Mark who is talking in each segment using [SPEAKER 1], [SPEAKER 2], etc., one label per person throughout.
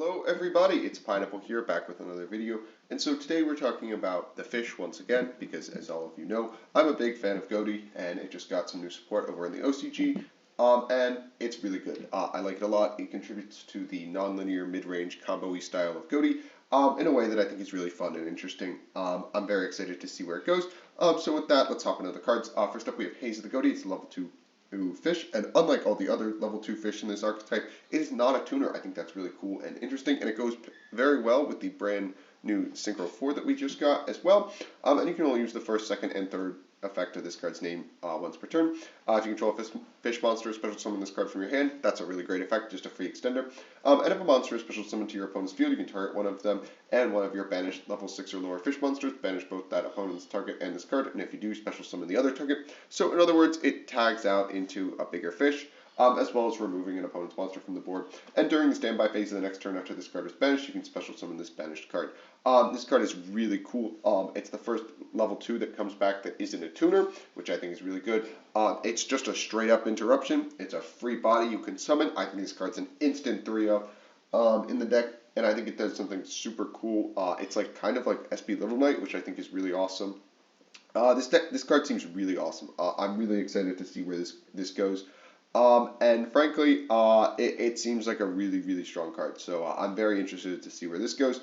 [SPEAKER 1] Hello everybody, it's Pineapple here, back with another video. And so today we're talking about the fish once again, because as all of you know, I'm a big fan of Ghoti, and it just got some new support over in the OCG, and it's really good. I like it a lot. It contributes to the non-linear mid-range combo-y style of Ghoti, in a way that I think is really fun and interesting. I'm very excited to see where it goes. So with that, let's hop into the cards. First up we have Haze of the Ghoti. It's a level 2 fish, and unlike all the other level 2 fish in this archetype, it is not a tuner. I think that's really cool and interesting, and it goes very well with the brand new Synchro 4 that we just got as well. And you can only use the first, second, and third effect of this card's name once per turn. If you control a fish monster, special summon this card from your hand. That's a really great effect, just a free extender. And if a monster is special summoned to your opponent's field, you can target one of them and one of your banished level 6 or lower fish monsters. Banish both that opponent's target and this card, and if you do, special summon the other target. So in other words, it tags out into a bigger fish, as well as removing an opponent's monster from the board. And during the standby phase of the next turn after this card is banished, you can special summon this banished card. This card is really cool. It's the first level 2 that comes back that isn't a tuner, which I think is really good. It's just a straight up interruption. It's a free body you can summon. I think this card's an instant 3-up in the deck, and I think it does something super cool. It's like kind of like SP Little Knight, which I think is really awesome. This card seems really awesome. I'm really excited to see where this goes. And frankly, it seems like a really strong card. So I'm very interested to see where this goes.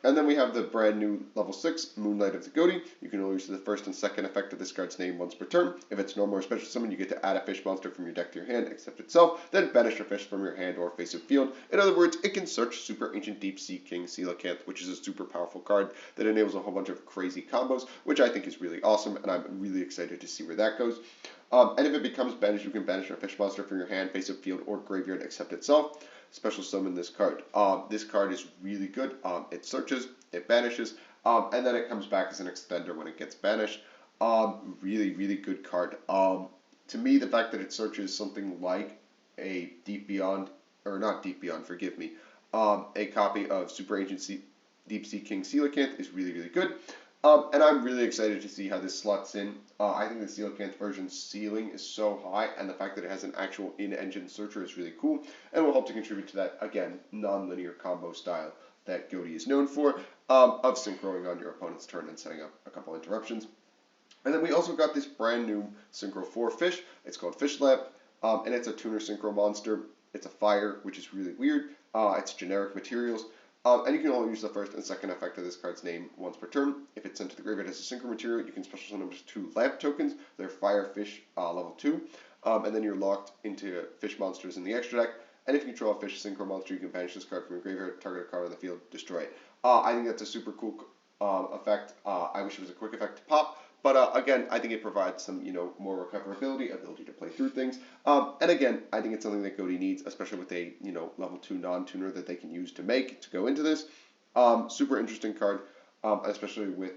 [SPEAKER 1] And then we have the brand new level 6, Moonlight of the Ghoti. You can only use the first and second effect of this card's name once per turn. If it's normal or special summon, you get to add a fish monster from your deck to your hand, except itself, then banish a fish from your hand or face of field. In other words, it can search Super Ancient Deep Sea King Coelacanth, which is a super powerful card that enables a whole bunch of crazy combos, which I think is really awesome, and I'm really excited to see where that goes. And if it becomes banished, you can banish a fish monster from your hand, face of field, or graveyard, except itself. Special summon this card. This card is really good. It searches, it banishes, and then it comes back as an extender when it gets banished. Really good card. To me, the fact that it searches something like a Deep Beyond, or not Deep Beyond, forgive me, a copy of Super Ancient Deep Sea King Coelacanth is really good. And I'm really excited to see how this slots in. I think the Coelacanth version's ceiling is so high, and the fact that it has an actual in-engine searcher is really cool, and will help to contribute to that, again, non-linear combo style that Ghoti is known for, of synchroing on your opponent's turn and setting up a couple interruptions. And then we also got this brand new Synchro 4 fish. It's called Fish Lab, and it's a tuner synchro monster. It's a fire, which is really weird. It's generic materials. And you can only use the first and second effect of this card's name once per turn. If it's sent to the graveyard as a synchro material, you can special summon 2 lamp tokens. They're fire fish level 2. And then you're locked into fish monsters in the extra deck. And if you control a fish synchro monster, you can banish this card from your graveyard, target a card on the field, destroy it. I think that's a super cool effect. I wish it was a quick effect to pop. But again, I think it provides some, more recoverability, ability to play through things. And again, I think it's something that Ghoti needs, especially with a, level 2 non-tuner that they can use to go into this. Super interesting card, especially with,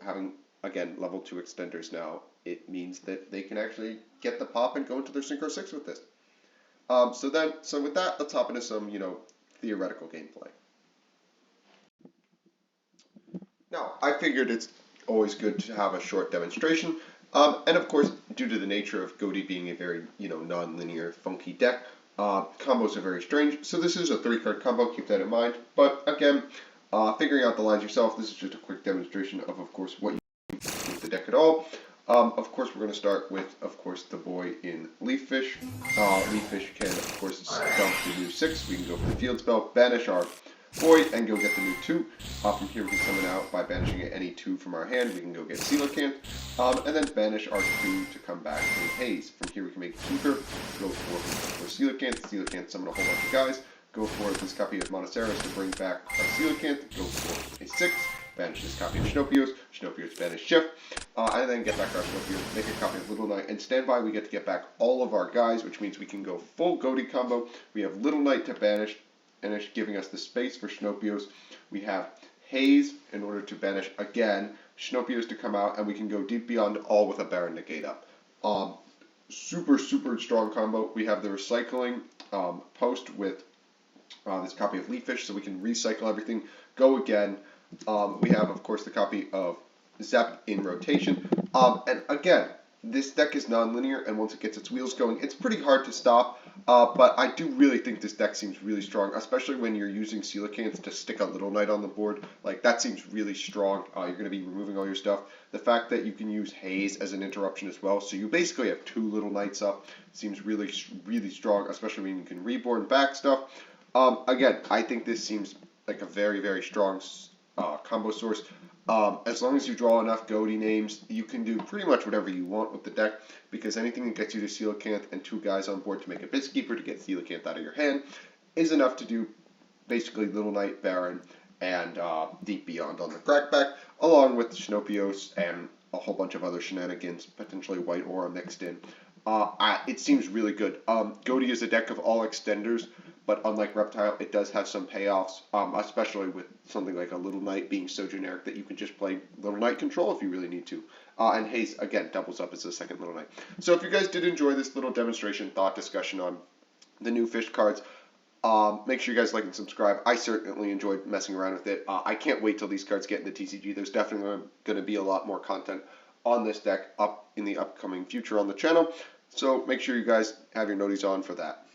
[SPEAKER 1] having, again, level 2 extenders now. It means that they can actually get the pop and go into their Synchro 6 with this. So with that, let's hop into some, theoretical gameplay. Now, I figured it's always good to have a short demonstration, and of course, due to the nature of Ghoti being a very, non-linear, funky deck, combos are very strange, so this is a 3-card combo, keep that in mind. But again, figuring out the lines yourself, this is just a quick demonstration of course, what you can do with the deck at all. Of course, we're going to start with, of course, the boy in Leaf Fish. Leaf Fish can, of course, dump the new 6. We can go for the field spell, banish our boy, and go get the new 2. From here, we can summon out by banishing any 2 from our hand. We can go get Coelacanth, and then banish our 2 to come back in Haze. From here, we can make Keeper, go for Coelacanth, summon a whole bunch of guys, go for this copy of Monoceros to bring back our Coelacanth, go for a 6, banish this copy of Snopios, banish Chef, and then get back our Snopios, make a copy of Little Knight, and standby, we get to get back all of our guys, which means we can go full Ghoti combo. We have Little Knight to banish, and it's giving us the space for Snopios. We have Haze in order to banish, again, Snopios to come out, and we can go Deep Beyond, all with a Baron Negate up. Super strong combo. We have the recycling post with this copy of Leaf Fish, so we can recycle everything, go again. We have, of course, the copy of Zap in rotation. And again, this deck is non-linear, and once it gets its wheels going, it's pretty hard to stop. But I do really think this deck seems really strong, especially when you're using Coelacanth to stick a Little Knight on the board. Like, that seems really strong. You're going to be removing all your stuff. The fact that you can use Haze as an interruption as well, so you basically have 2 Little Knights up, seems really, really strong, especially when you can reborn back stuff. Again, I think this seems like a very, very strong combo source. As long as you draw enough Ghoti names, you can do pretty much whatever you want with the deck, because anything that gets you to Coelacanth and 2 guys on board to make a Biskeeper to get Coelacanth out of your hand is enough to do basically Little Knight, Baron, and Deep Beyond on the Crackback, along with Shinopios and a whole bunch of other shenanigans, potentially White Aura mixed in. It seems really good. Ghoti is a deck of all extenders, but unlike Reptile, it does have some payoffs, especially with something like a Little Knight being so generic that you can just play Little Knight control if you really need to. And Haze, again, doubles up as a second Little Knight. So if you guys did enjoy this little demonstration thought discussion on the new fish cards, make sure you guys like and subscribe. I certainly enjoyed messing around with it. I can't wait till these cards get into TCG. There's definitely going to be a lot more content on this deck up in the upcoming future on the channel. So make sure you guys have your noties on for that.